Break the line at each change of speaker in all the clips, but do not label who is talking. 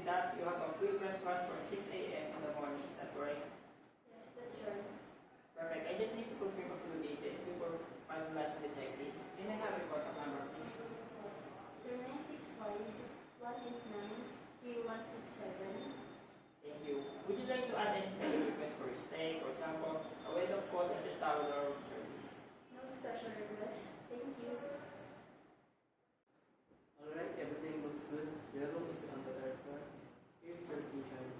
with that, you have a frequent class for 6 a.m. in the morning. Is that correct?
Yes, that's right.
Perfect. I just need to confirm a few details before finalizing the checklist. Can I have your contact number, please?
Yes. 0965-189-3167.
Thank you. Would you like to add any special request for your stay? For example, a welcome call at your towel or room service?
No special request. Thank you.
Alright, everything looks good. Your room is on the third floor. Here's your key card.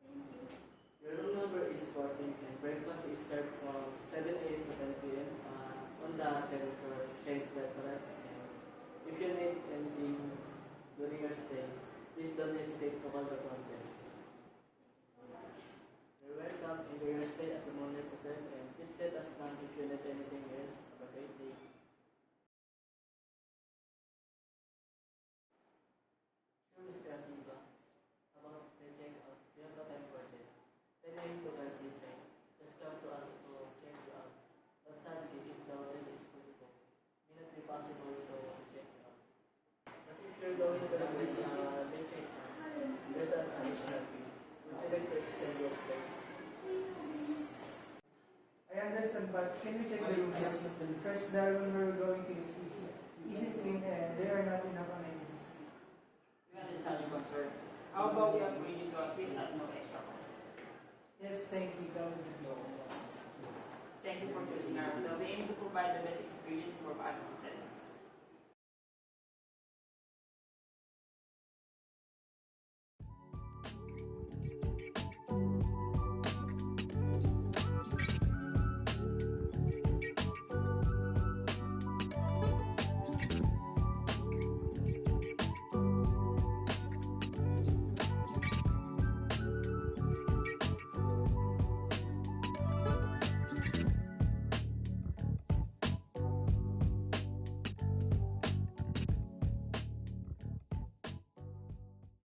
Thank you.
Your room number is 14 and breakfast is served from 7 a.m. to 10 p.m. On the second floor, Chinese restaurant. And if you need anything during your stay, please don't hesitate to call the front desk.
So much.
You're welcome. Enjoy your stay at the Moonlight Hotel and please let us know if you need anything else. Have a great day. Sure, Mr. Akiba. About the checkout, we have a time for that. 10 a.m. to 12 midnight. Just come to us to check you out. But sadly, if the hotel is fully booked, may not be possible to check you out. But if you're going to this late check, there's an additional fee. Would you like to extend your stay?
I understand, but can you check the room first? Because the room we're going to is isn't clean and there are not enough amenities.
We understand your concern. How about we upgrade you to a suite at no extra cost?
Yes, thank you. That would be all.
Thank you for choosing our hotel. We aim to provide the best experience for our hotel.